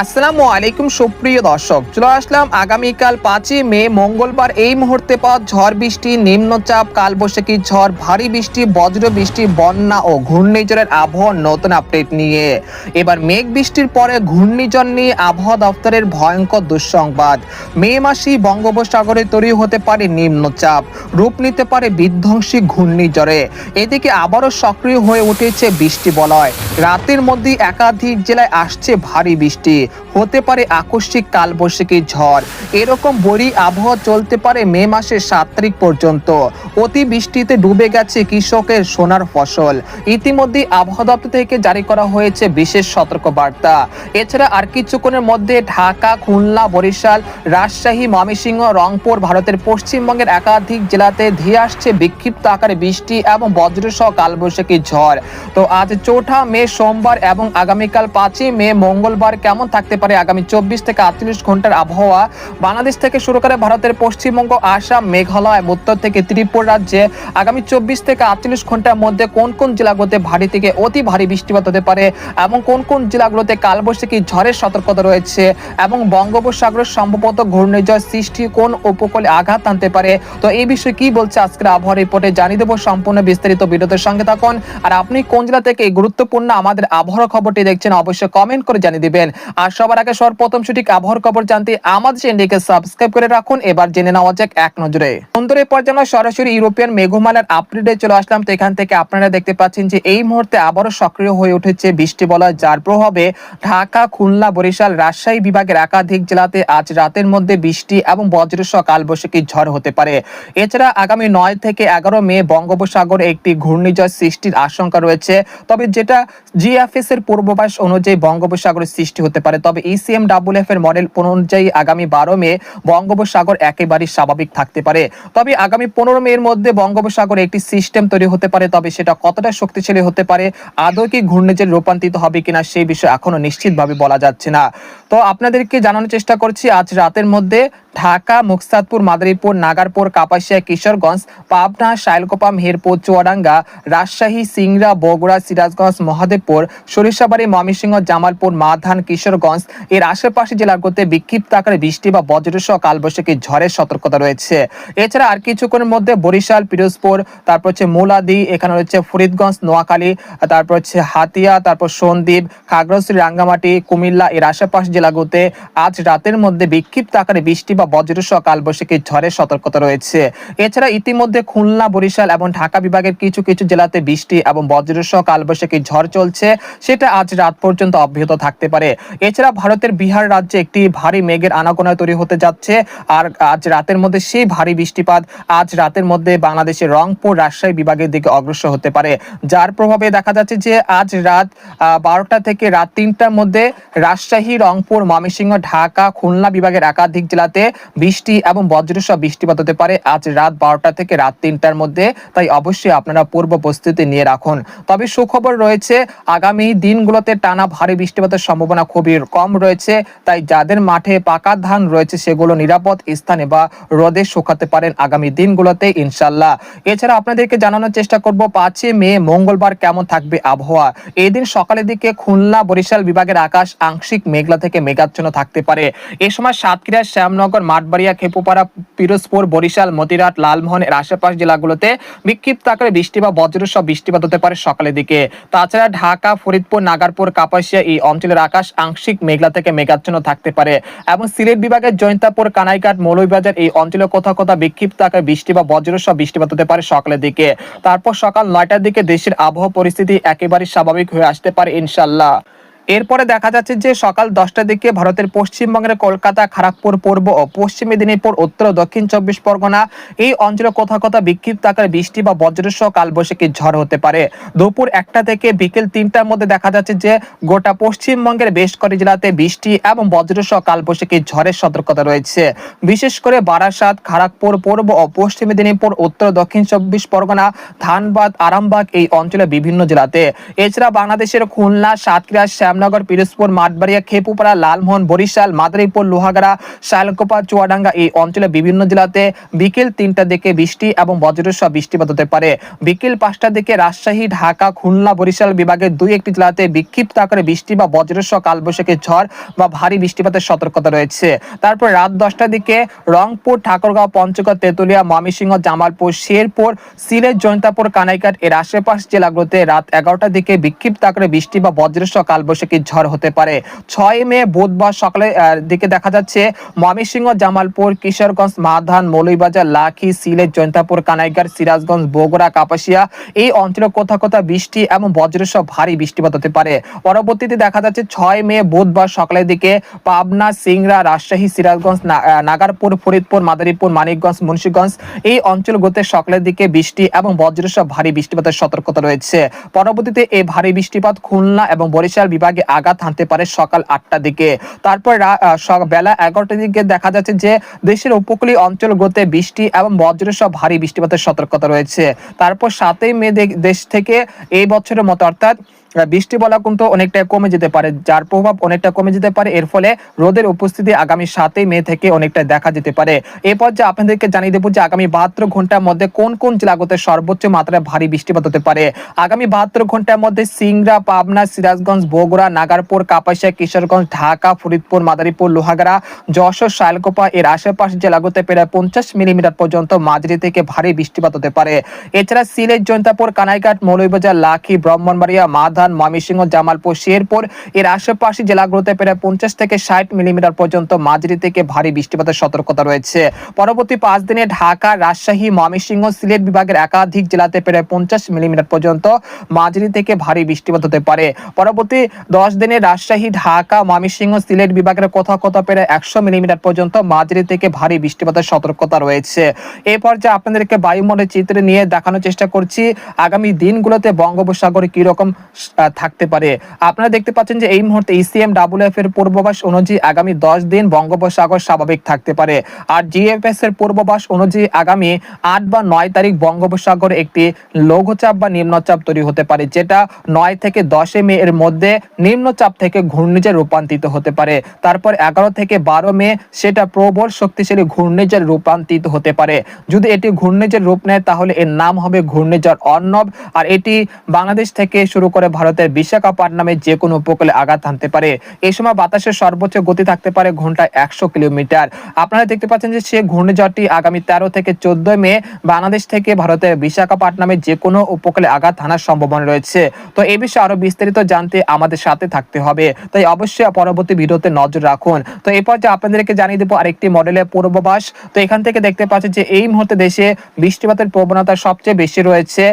আসসালামু আলাইকুম সুপ্রিয় দর্শক, চলে আসলাম আগামীকাল 5ই মে মঙ্গলবার। এই মুহূর্তে পাওয়া ঝড় বৃষ্টি, নিম্নচাপ, কালবৈশাখী ঝড়, ভারী বৃষ্টি, বজ্র বৃষ্টি, বন্যা ও ঘূর্ণিঝড়ের আবহাওয়ার নতুন আপডেট নিয়ে। এবার মেঘ বৃষ্টির পরে ঘূর্ণিঝড় নিয়ে আবহাওয়া দপ্তরের ভয়ঙ্কর দুঃসংবাদ। মে মাসেই বঙ্গোপসাগরে তৈরি হতে পারে নিম্নচাপ, রূপ নিতে পারে বিধ্বংসী ঘূর্ণিঝড়ে। এদিকে আবারও সক্রিয় হয়ে উঠেছে বৃষ্টি বলয়। রাতের মধ্যে একাধিক জেলায় আসছে ভারী বৃষ্টি, হতে পারে আকস্মিক কালবৈশাখী ঝড়। এরকম বড়ি আবহাওয়া চলতে পারে মে মাসের 7 তারিখ পর্যন্ত। অতি বৃষ্টিতে ডুবে গেছে কৃষকের সোনার ফসল। ইতিমধ্যে আবহাওয়া দপ্তর থেকে জারি করা হয়েছে বিশেষ সতর্কবার্তা। এছাড়া আর কিছুক্ষণের মধ্যে ঢাকা, খুলনা, বরিশাল, রাজশাহী, ময়মনসিংহ, রংপুর, ভারতের পশ্চিমবঙ্গের একাধিক জেলাতে ধেয়ে আসছে বিক্ষিপ্ত আকারে বৃষ্টি এবং বজ্রসহ কালবৈশাখী ঝড়। তো আজ 4 মে সোমবার এবং আগামীকাল 5ই মে মঙ্গলবার কেমন থাকতে পারে আগামী 24 থেকে 48 ঘন্টার আবহাওয়া। বাংলাদেশ থেকে শুরু করে ভারতের পশ্চিমবঙ্গ, আসাম, মেঘালয়, উত্তর থেকে ত্রিপুরা রাজ্যে আগামী 24 থেকে 48 ঘন্টার মধ্যে কোন কোন জেলাগুলোতে ভারী থেকে অতি ভারী বৃষ্টিপাত হতে পারে এবং কোন কোন জেলাগুলোতে কালবৈশাখী ঝড়ের সতর্কতা রয়েছে এবং বঙ্গোপসাগরের সম্ভবত ঘূর্ণিঝড় সৃষ্টি কোন উপকূলে আঘাত আনতে পারে। তো এই বিষয়ে কি বলছে আজকের আবহাওয়া রিপোর্টে জানিয়ে দেবো। সম্পূর্ণ বিস্তারিত ভিডিওতে সঙ্গে থাকুন। আর আপনি কোন জেলা থেকে এই গুরুত্বপূর্ণ আমাদের আবহাওয়ার খবরটি দেখছেন অবশ্যই কমেন্ট করে জানিয়ে দিবেন। আর সবার আগে সর্বপ্রথম সঠিক আবহাওয়ার খবর জানতে আমাদের চ্যানেলটিকে সাবস্ক্রাইব করে রাখুন। এবার জেনে নেওয়া যাক এক নজরে। বন্ধুরা, পর্যায়ে আমরা সরাসরি ইউরোপিয়ান মেঘমালার আপডেটে চলে আসলাম। তো এখান থেকে আপনারা দেখতে পাচ্ছেন যে এই মুহূর্তে আবারও সক্রিয় হয়ে উঠেছে বৃষ্টি বলয়, যার প্রভাবে ঢাকা, খুলনা, বরিশাল, রাজশাহী বিভাগের একাধিক জেলাতে আজ রাতের মধ্যে বৃষ্টি এবং বজ্রসহ কালবৈশাখী ঝড় হতে পারে। এছাড়া আগামী 9 থেকে 11 মে বঙ্গোপসাগরে একটি ঘূর্ণিঝড় সৃষ্টির আশঙ্কা রয়েছে। তবে যেটা জিএফএস এর পূর্বাভাস অনুযায়ী বঙ্গোপসাগরের সৃষ্টি হতে পারে। তবে ইসিএমডব্লিউএফ এর মডেল অনুযায়ী আগামী 12 মে বঙ্গোপসাগর একেবারেই স্বাভাবিক থাকতে পারে। তবে আগামী 15 মে এর মধ্যে বঙ্গোপসাগরে একটি সিস্টেম তৈরি হতে পারে। তবে সেটা কতটা শক্তিশালী হতে পারে, আদৌ কি ঘূর্ণিঝড়ে রূপান্তরিত হবে কিনা সেই বিষয়ে এখনো নিশ্চিতভাবে বলা যাচ্ছে না। তো আপনাদেরকে জানানোর চেষ্টা করছি আজ রাতের মধ্যে ঢাকা, মুকসাদপুর, মাদারীপুর, নাগারপুর, কাপাসিয়া, কিশোরগঞ্জ, পাবনা, শাইলকোপা, মেহেরপুর, চুয়াডাঙ্গা, রাজশাহী, সিংড়া, বগুড়া, সিরাজগঞ্জ, মহাদেবপুর, সরিষাবাড়ী, ময়মনসিংহ, জামালপুর, মাধান, কিশোরগঞ্জ এর আশেপাশে জেলাগুলোতে বিক্ষিপ্ত আকারে বৃষ্টি বা বজ্রসহ কালবৈশাখী ঝড়ের সতর্কতা রয়েছে। এছাড়া আর কিছুক্ষণের মধ্যে বরিশাল, পিরোজপুর, তারপর হচ্ছে মুলাদি, এখানে রয়েছে ফরিদগঞ্জ, নোয়াখালী, তারপর হচ্ছে হাতিয়া, তারপর সন্দ্বীপ, খাগড়াছড়ি, রাঙ্গামাটি, কুমিল্লা এর আশেপাশে জেলাগুলোতে আজ রাতের মধ্যে বিক্ষিপ্ত আকারে বৃষ্টি বা বজ্রসহ কালবৈশাখী ঝড়ের সতর্কতা রয়েছে। এছাড়া ইতিমধ্যে খুলনা, বরিশাল এবং ঢাকা বিভাগের কিছু কিছু জেলাতে বৃষ্টি এবং বজ্রসহ কালবৈশাখী ঝড় চলছে, সেটা আজ রাত পর্যন্ত অব্যাহত থাকতে পারে। এছাড়া ভারতের বিহার রাজ্যে একটি ভারী মেঘের আনাগোনা তৈরি হতে যাচ্ছে। আর আজ রাতের মধ্যে সেই ভারী বৃষ্টিপাত আজ রাতের মধ্যে বাংলাদেশের রংপুর, রাজশাহী বিভাগের দিকে অগ্রসর হতে পারে, যার প্রভাবে দেখা যাচ্ছে যে আজ রাত 12টা থেকে রাত 3টার মধ্যে রাজশাহী, রংপুর, ময়মনসিংহ, ঢাকা, খুলনা বিভাগের একাধিক জেলাতে বৃষ্টি এবং বজ্রসহ বৃষ্টিপাত হতে পারে আজ রাত 12টা থেকে রাত 3টার মধ্যে। তাই অবশ্যই আপনারা পূর্ব প্রস্তুতি নিয়ে রাখুন। তবে সুখবর রয়েছে, আগামী দিনগুলোতে টানা ভারী বৃষ্টিপাতের সম্ভাবনা খুবই কম রয়েছে। তাই যাদের মাঠে পাকা ধান রয়েছে সেগুলো নিরাপদ স্থানে বা রোদে শুকাতে পারেন আগামী দিনগুলোতে ইনশাল্লাহ। এছাড়া আপনাদেরকে জানানোর চেষ্টা করব 5 মে মঙ্গলবার কেমন থাকবে আবহাওয়া। এই দিন সকালের দিকে খুলনা, বরিশাল বিভাগের আকাশ আংশিক মেঘলা থেকে মেঘাচ্ছন্ন থাকতে পারে। এ সময় সাতক্ষীরা, শ্যামনগর, মাঠবাড়িয়া, খেপুপাড়া, পিরোজপুর, বরিশাল, মতিরাট, লালমোহন এর আশেপাশ জেলাগুলোতে বিক্ষিপ্ত আকারে বৃষ্টি বা বজ্রসহ বৃষ্টিপাত হতে পারে সকালের দিকে। তাছাড়া ঢাকা, ফরিদপুর, নাগারপুর, কাপাসিয়া এই অঞ্চলের আকাশ আংশিক মেঘলা থেকে মেঘাচ্ছন্ন থাকতে পারে এবং সিলেট বিভাগের জৈন্তাপুর, কানাইঘাট, মৌলভীবাজার এই অঞ্চলে কোথাও কোথাও বিক্ষিপ্ত আকারে বৃষ্টি বা বজ্রসহ বৃষ্টিপাত হতে পারে সকালের দিকে। তারপর সকাল 9টার দিকে দেশের আবহাওয়া পরিস্থিতি একেবারে স্বাভাবিক হয়ে আসতে পারে ইনশাল্লাহ। এরপরে দেখা যাচ্ছে যে সকাল 10টার দিকে ভারতের পশ্চিমবঙ্গের কলকাতা, খড়গপুর, পূর্ব ও পশ্চিম মেদিনীপুর, উত্তর ও দক্ষিণ 24 পরগনা এই অঞ্চলে কোথাও কোথাও বিক্ষিপ্ত আকারে বৃষ্টি বা বজ্রসহ কালবৈশাখী ঝড় হতে পারে। দুপুর 1টা থেকে বিকেল 3টার মধ্যে দেখা যাচ্ছে যে গোটা পশ্চিমবঙ্গের বেশ কয়েকটি জেলাতে বৃষ্টি এবং বজ্রসহ কালবৈশাখী ঝড়ের সতর্কতা রয়েছে। বিশেষ করে বারাসাত, খড়গপুর, পূর্ব ও পশ্চিম মেদিনীপুর, উত্তর ও দক্ষিণ 24 পরগনা, ধানবাদ, আরামবাগ এই অঞ্চলে বিভিন্ন জেলাতে। এছাড়া বাংলাদেশের খুলনা, সাতক্ষীরা, শ্যামনগর, পিরোজপুর, মাঠবাড়িয়া, খেপুপাড়া, লালমোহন, বরিশাল, মাদারীপুর, লোহাগাড়া, শালকোপা, চুয়াডাঙ্গা এই অঞ্চলে বিভিন্ন জেলাতে বিকেল 3টার দিকে বৃষ্টি এবং বজ্রসহ বৃষ্টিপাত হতে পারে। বিকেল 5টার দিকে রাজশাহী, ঢাকা, খুলনা, বরিশাল বিভাগের 2-1টি জেলাতে বিক্ষিপ্ত আকারে বৃষ্টি বা বজ্রসহ কালবৈশাখী ঝড় বা ভারী বৃষ্টিপাতের সতর্কতা রয়েছে। তারপর রাত 10টার দিকে রংপুর, ঠাকুরগাঁও, পঞ্চগড়, তেতুলিয়া, ময়মনসিংহ, জামালপুর, শেরপুর, সিলেট, জৈন্তাপুর, কানাইঘাট এর আশেপাশ জেলাগুলোতে রাত 11টার দিকে বিক্ষিপ্ত আকারে বৃষ্টি বা বজ্রসহ কালবৈশাখী ঝড় হতে পারে। 6 মে বুধবার সকালে দিকে দেখা যাচ্ছে ময়মনসিংহ, জামালপুর, কিশোরগঞ্জ, মাধান, মৌলভীবাজার, লাখি, সিলেট, জৈন্তাপুর, কানাইঘাট, সিরাজগঞ্জ, বগুড়া, কাপাসিয়া এই অঞ্চলে কোথাও কোথাও বৃষ্টি এবং বজ্রসহ ভারী বৃষ্টিপাত হতে পারে। পরবর্তীতে দেখা যাচ্ছে 6 মে বুধবার সকালের দিকে পাবনা, সিংড়া, রাজশাহী, সিরাজগঞ্জ, নাগারপুর, ফরিদপুর, মাদারীপুর, মানিকগঞ্জ, মুন্সিগঞ্জ এই অঞ্চলগুলোতে সকালের দিকে বৃষ্টি এবং বজ্রসহ ভারী বৃষ্টিপাতের সতর্কতা রয়েছে। পরবর্তীতে এই ভারী বৃষ্টিপাত খুলনা এবং বরিশাল বিভাগে আঘাত হানতে পারে সকাল 8টার দিকে। তারপর বেলা 11টার দিকে দেখা যাচ্ছে যে দেশের উপকূলীয় অঞ্চলগুলোতে বৃষ্টি এবং বজ্রসহ ভারী বৃষ্টিপাতের সতর্কতা রয়েছে। তারপর 7 মে দেশ থেকে এই বছরের মতো অর্থাৎ বৃষ্টি বলা কিন্তু অনেকটা কমে যেতে পারে, যার প্রভাব অনেকটা কমে যেতে পারে। এর ফলে রোদের উপস্থিতি আগামী 7 মে থেকে অনেকটা দেখা যেতে পারে। এরপর যে আপনাদেরকে জানিয়ে দেবো যে আগামী 72 ঘন্টার মধ্যে কোন কোন জেলাগুলোতে সর্বোচ্চ মাত্রায় ভারী বৃষ্টিপাত হতে পারে। আগামী 72 ঘন্টার মধ্যে সিংড়া, পাবনা, সিরাজগঞ্জ, বগুড়া, নাগারপুর, কাপাসিয়া, কিশোরগঞ্জ, ঢাকা, ফরিদপুর, মাদারীপুর, লোহাগাড়া, যশোর, শালকোপা এর আশেপাশ জেলাগুলোতে প্রায় 50 মিলিমিটার পর্যন্ত মাঝারি থেকে ভারী বৃষ্টিপাত হতে পারে। এছাড়া সিলেট, জৈন্তাপুর, কানাইঘাট, মৌলভীবাজার, লাখি, ব্রাহ্মণবাড়িয়া, মাধান, ময়মনসিংহ, জামালপুর, শেরপুর এর আশেপাশে জেলাগুলোতে প্রায় 50 থেকে 60 মিলিমিটার পর্যন্ত মাঝারি থেকে ভারী বৃষ্টিপাতের সতর্কতা রয়েছে। পরবর্তী 5 দিনে ঢাকা, রাজশাহী, ময়মনসিংহ, সিলেট বিভাগের একাধিক জেলাতে প্রায় 50 মিলিমিটার পর্যন্ত মাঝারি থেকে ভারী বৃষ্টিপাত হতে পারে। পরবর্তী 10 দিনে রাজশাহী, ঢাকা, ময়মনসিংহ, সিলেট বিভাগের কোথাও কোথাও প্রায় 100 মিলিমিটার পর্যন্ত মাঝারি থেকে ভারী বৃষ্টিপাতের সতর্কতা রয়েছে। এই পর্যায়ে আপনাদেরকে বায়ুমণ্ডলের চিত্র নিয়ে দেখানোর চেষ্টা করছি আগামী দিনগুলোতে বঙ্গোপসাগরে কি রকম থাকতে পারে। আপনারা দেখতে পাচ্ছেন যে এই মুহূর্তে ECMWF এর পূর্বাভাস অনুযায়ী আগামী 10 দিন বঙ্গোপসাগর স্বাভাবিক থাকতে পারে। আর GFS এর পূর্বাভাস অনুযায়ী আগামী 8 বা 9 তারিখ বঙ্গোপসাগরে একটি লঘুচাপ বা নিম্নচাপ তৈরি হতে পারে, যেটা 9 থেকে 10 মে এর মধ্যে নিম্নচাপ থেকে ঘূর্ণিঝড়ে রূপান্তরিত হতে পারে। তারপর 11 থেকে 12 মে সেটা প্রবল শক্তিশালী ঘূর্ণিঝড়ে রূপান্তরিত হতে পারে। যদি এটি ঘূর্ণিঝড় রূপ নেয় তাহলে এর নাম হবে ঘূর্ণিঝড় অর্ণব। আর এটি বাংলাদেশ থেকে শুরু করে ভারতের বিশাখাপত্তনমে যে কোনো উপকূলে আঘাত হানতে পারে। এই সময় বাতাসের সর্বোচ্চ গতি থাকতে পারে ঘন্টায় 100 কিলোমিটার। আপনারা দেখতে পাচ্ছেন যে সে ঘূর্ণিঝড়টি আগামী 13 থেকে 14 মে বাংলাদেশ থেকে ভারতের বিশাখাপত্তনমে যে কোনো উপকূলে আঘাত হানার সম্ভাবনা রয়েছে। তো এই বিষয়ে আরো বিস্তারিত জানতে আমাদের সাথে থাকতে হবে, তাই অবশ্যই পরবর্তী ভিডিওতে নজর রাখুন। তো এরপর যে আপনাদেরকে জানিয়ে দেবো আরেকটি মডেলের পূর্বাভাস। তো এখান থেকে দেখতে পাচ্ছেন যে এই মুহূর্তে দেশে বৃষ্টিপাতের প্রবণতা সবচেয়ে বেশি রয়েছে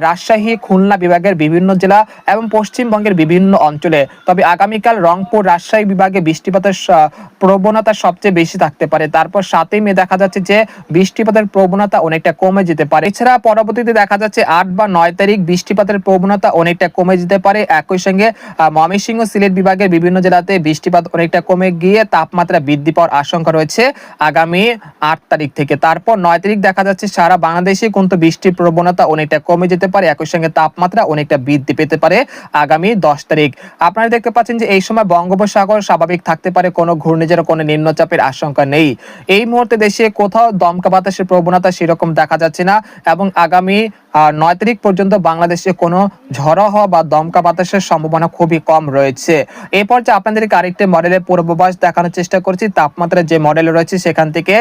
রাজশাহী, খুলনা বিভাগের বিভিন্ন জেলা এবং পশ্চিমবঙ্গের বিভিন্ন অঞ্চলে। তবে আগামীকাল রংপুর, রাজশাহী বিভাগে বৃষ্টিপাতের প্রবণতা সবচেয়ে বেশি থাকতে পারে। তারপর 7 মে দেখা যাচ্ছে যে বৃষ্টিপাতের প্রবণতা অনেকটা কমে যেতে পারে। এছাড়া পরবর্তীতে দেখা যাচ্ছে 8 বা 9 তারিখ বৃষ্টিপাতের প্রবণতা অনেকটা কমে যেতে পারে। একই সঙ্গে ময়মনসিংহ, সিলেট বিভাগের বিভিন্ন জেলাতে বৃষ্টিপাত অনেকটা কমে গিয়ে তাপমাত্রা বৃদ্ধি পাওয়ার আশঙ্কা রয়েছে আগামী 8 তারিখ থেকে। তারপর 9 তারিখ দেখা যাচ্ছে সারা বাংলাদেশে কিন্তু বৃষ্টির প্রবণতা অনেকটা কমে যেতে পারে। একই সঙ্গে তাপমাত্রা অনেকটা বৃদ্ধি পেতে পারে আগামী 10 তারিখ। আপনারা দেখতে পাচ্ছেন যে এই সময় বঙ্গোপসাগর স্বাভাবিক থাকতে পারে, কোনো ঘূর্ণিঝড়, কোনো নিম্নচাপের আশঙ্কা নেই। এই মুহূর্তে দেশে কোথাও দমকা বাতাসের প্রবণতা সেরকম দেখা যাচ্ছে না এবং আগামী 9 তারিখ পর্যন্ত বাংলাদেশে কোনো ঝড়ো হওয়া বা দমকা বাতাসের সম্ভাবনা খুবই কম রয়েছে। এরপর যে আপনাদেরকে আরেকটি মডেলের পূর্বাভাস দেখানোর চেষ্টা করছি। তাপমাত্রা যে মডেল রয়েছে সেখান থেকে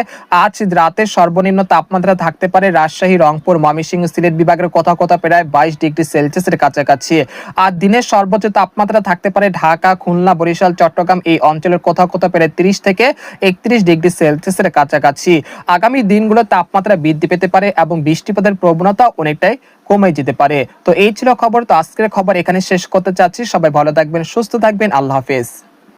আজ রাতে সর্বনিম্ন তাপমাত্রা থাকতে পারে রাজশাহী, রংপুর, ময়মনসিংহ, সিলেট বিভাগের কোথাও কোথাও প্রায় 22 ডিগ্রি সেলসিয়াসের কাছাকাছি। আর দিনের সর্বোচ্চ তাপমাত্রা থাকতে পারে ঢাকা, খুলনা, বরিশাল, চট্টগ্রাম এই অঞ্চলের কোথাও কোথাও প্রায় 30 থেকে 31 ডিগ্রি সেলসিয়াসের কাছাকাছি। আগামী দিনগুলো তাপমাত্রা বৃদ্ধি পেতে পারে এবং বৃষ্টিপাতের প্রবণতা অনেকটাই কমে যেতে পারে। তো এই ছিল খবর। তো আজকের খবর এখানে শেষ করতে চাচ্ছি। সবাই ভালো থাকবেন, সুস্থ থাকবেন। আল্লাহ হাফেজ।